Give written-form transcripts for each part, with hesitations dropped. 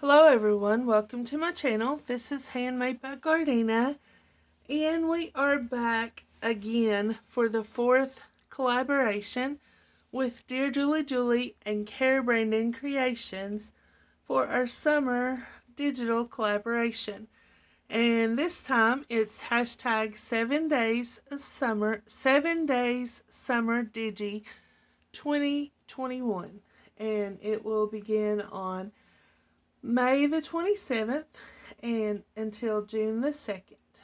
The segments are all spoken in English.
Hello everyone, welcome to my channel. This is Handmade by Gardina, and we are back again for the fourth collaboration with Dear Julie and Cara Brandon Creations for our summer digital collaboration. And this time it's hashtag 7 days of summer, 7 days summer digi 2021. And it will begin on May the 27th and until June the 2nd.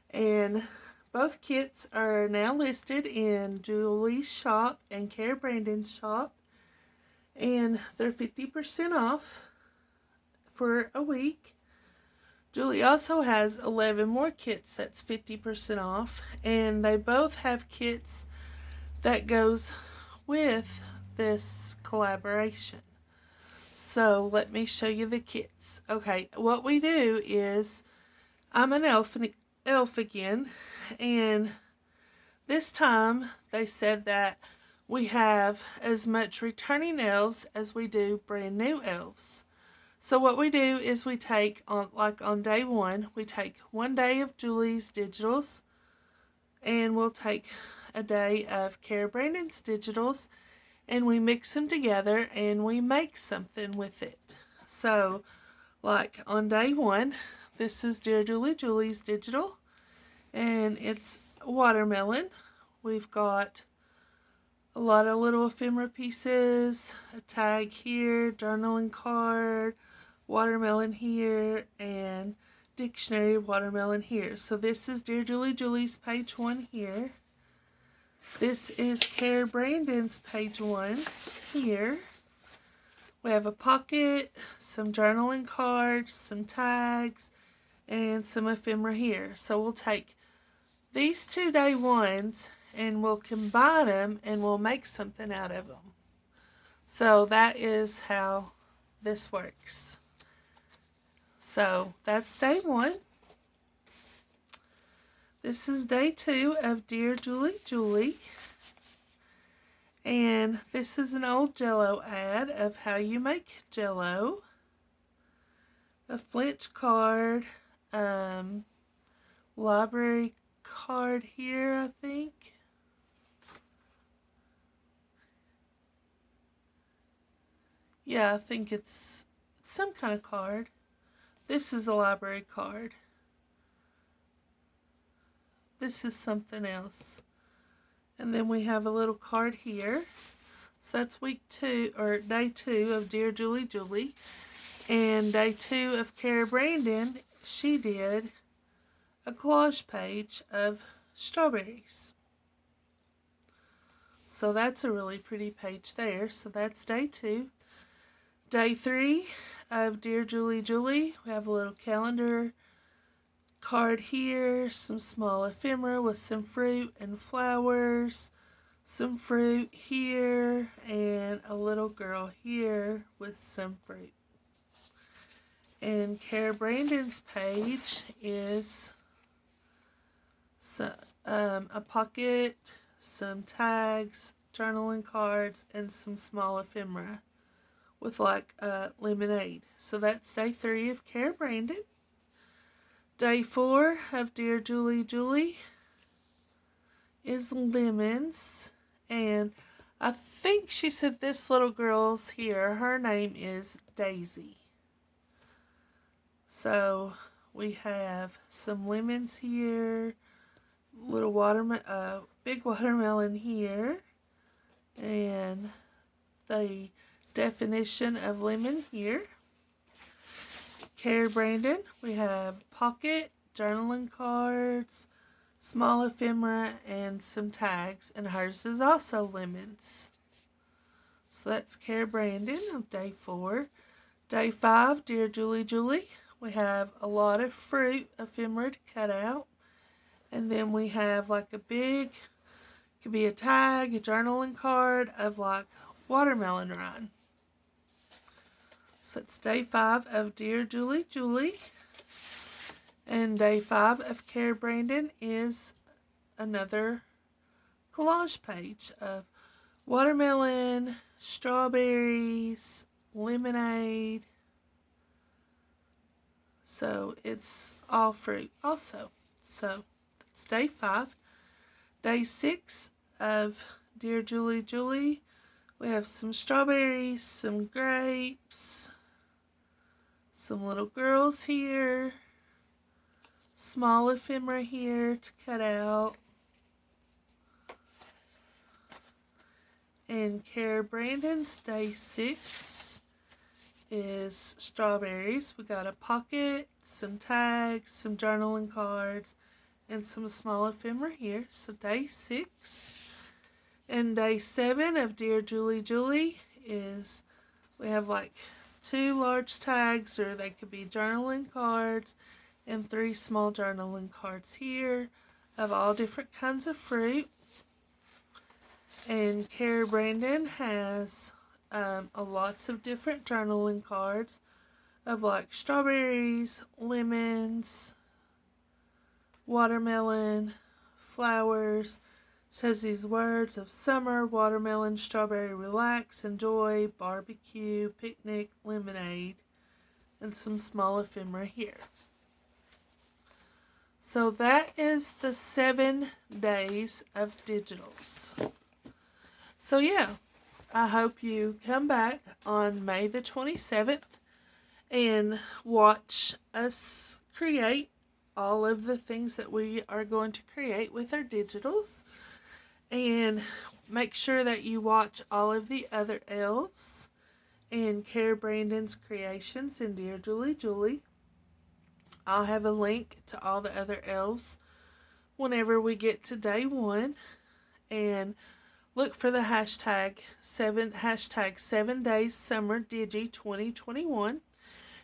And both kits are now listed in Julie's shop and Cara Brandon's shop. And they're 50% off for a week. Julie also has 11 more kits that's 50% off. And they both have kits that goes with this collaboration. So let me show you the kits. Okay, what we do is I'm an elf again, and this time they said that we have as much returning elves as we do brand new elves. So what we do is we take on day one, we take 1 day of Julie's digitals, and we'll take a day of Cara Brandon's digitals, and we mix them together and we make something with it. So, like on day one, this is Dear Julie's digital, and it's watermelon. We've got a lot of little ephemera pieces, a tag here, journaling card, watermelon here, and dictionary watermelon here. So this is Dear Julie's page 1 here. This is Cara Brandon's page 1 here. We have a pocket, some journaling cards, some tags, and some ephemera here. So we'll take these 2 day ones and we'll combine them and we'll make something out of them. So that is how this works. So that's day 1. This is day 2 of Dear Julie. And this is an old Jello ad of how you make Jello. A Flinch card, library card here, I think. Yeah, I think it's some kind of card. This is a library card. This is something else. And then we have a little card here. So that's week 2, or day 2 of Dear Julie. And day 2 of Cara Brandon, she did a collage page of strawberries. So that's a really pretty page there. So that's day 2. Day 3 of Dear Julie, we have a little calendar card here, some small ephemera with some fruit and flowers, some fruit here, and a little girl here with some fruit. And Cara Brandon's page is a pocket, some tags, journaling cards, and some small ephemera with like lemonade. So that's day 3 of Cara Brandon. Day 4 of Dear Julie is lemons, and I think she said this little girl's here, her name is Daisy. So we have some lemons here, little big watermelon here, and the definition of lemon here. Cara Brandon, we have pocket, journaling cards, small ephemera, and some tags, and hers is also lemons. So that's Cara Brandon of day 4. Day 5, Dear Julie, we have a lot of fruit ephemera to cut out, and then we have like a big, could be a tag, a journaling card of like watermelon rind. So it's day 5 of Dear Julie. And day 5 of Cara Brandon is another collage page of watermelon, strawberries, lemonade, So it's all fruit also. So it's day 5. Day 6 of Dear Julie Julie, we have some strawberries, some grapes, some little girls here, small ephemera here to cut out, and Cara Brandon's day 6 is strawberries. We got a pocket, some tags, some journaling cards, and some small ephemera here. So day 6. And day 7 of Dear Julie Julie is, we have like 2 large tags, or they could be journaling cards, and 3 small journaling cards here of all different kinds of fruit. And Cara Brandon has lots of different journaling cards of like strawberries, lemons, watermelon, flowers. Says these words of summer, watermelon, strawberry, relax, enjoy, barbecue, picnic, lemonade, and some small ephemera here. So that is the 7 days of digitals. So yeah, I hope you come back on May the 27th and watch us create all of the things that we are going to create with our digitals. And make sure that you watch all of the other elves and Cara Brandon's creations in Dear Julie Julie. I'll have a link to all the other elves whenever we get to day 1. And look for the hashtag 7 days summer digi 2021.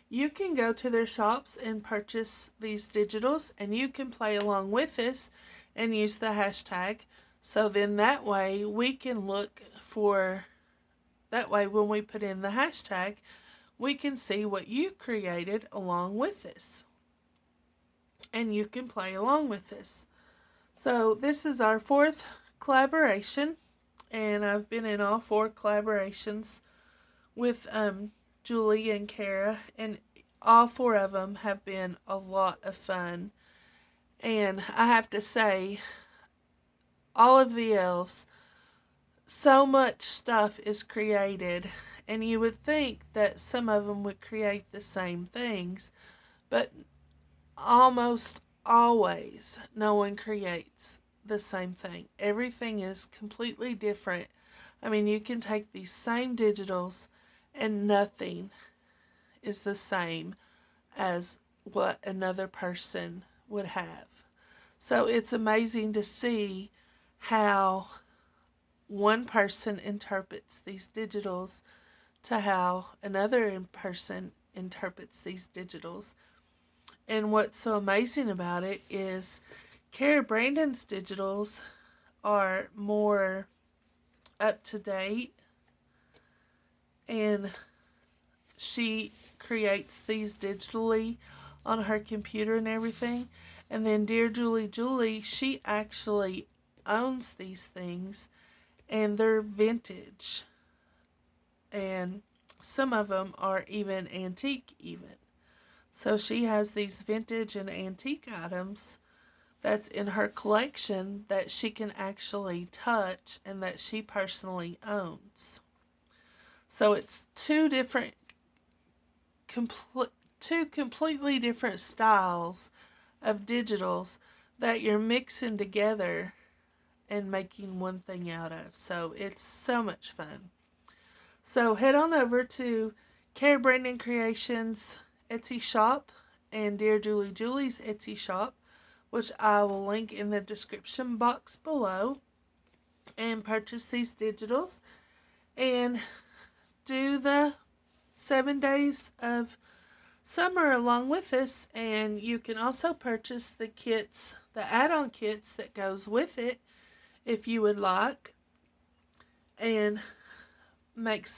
You can go to their shops and purchase these digitals, and you can play along with us and use the hashtag. So then that way we can look for, that way when we put in the hashtag, we can see what you created along with us. And you can play along with us. So this is our 4th collaboration, and I've been in all 4 collaborations with Julie and Cara, and all 4 of them have been a lot of fun. And I have to say, all of the elves, so much stuff is created, and you would think that some of them would create the same things, but almost always no one creates the same thing. Everything is completely different. I mean, you can take these same digitals and nothing is the same as what another person would have. So it's amazing to see how one person interprets these digitals to how another person interprets these digitals. And what's so amazing about it is Cara Brandon's digitals are more up to date, and she creates these digitally on her computer and everything. And then Dear Julie Julie, she actually owns these things, and they're vintage, and some of them are even antique even. So she has these vintage and antique items that's in her collection that she can actually touch and that she personally owns. So it's 2 completely different styles of digitals that you're mixing together and making one thing out of. So it's so much fun. So head on over to Cara Brandon Creations Etsy shop and Dear Julie Julie's Etsy shop, which I will link in the description box below, and purchase these digitals and do the 7 days of summer along with us. And you can also purchase the kits, the add-on kits that goes with it if you would like, and make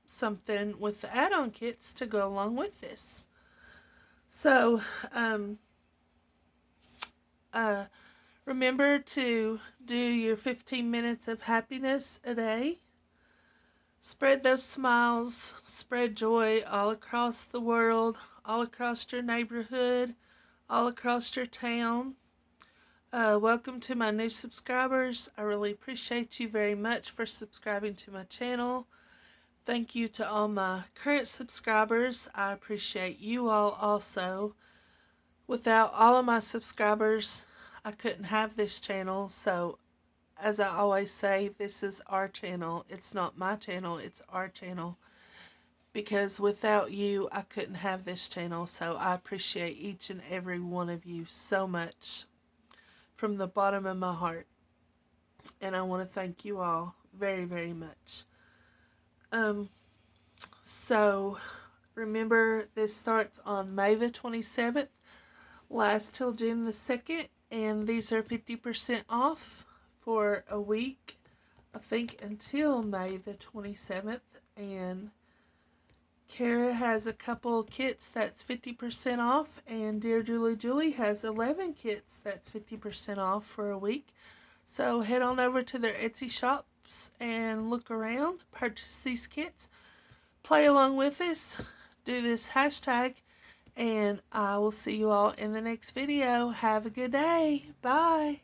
something with the add-on kits to go along with this. So remember to do your 15 minutes of happiness a day. Spread those smiles, spread joy all across the world, all across your neighborhood, all across your town. Welcome to my new subscribers. I really appreciate you very much for subscribing to my channel. Thank you to all my current subscribers. I appreciate you all also. Without all of my subscribers, I couldn't have this channel. So, as I always say, this is our channel. It's not my channel, it's our channel. Because without you, I couldn't have this channel. So, I appreciate each and every one of you so much from the bottom of my heart. And I want to thank you all very, very much. So remember, this starts on May the 27th, lasts till June the 2nd, and these are 50% off for a week, I think, until May the 27th. And Cara has a couple kits that's 50% off, and Dear Julie has 11 kits that's 50% off for a week. So head on over to their Etsy shops and look around, purchase these kits, play along with us, do this hashtag, and I will see you all in the next video. Have a good day. Bye.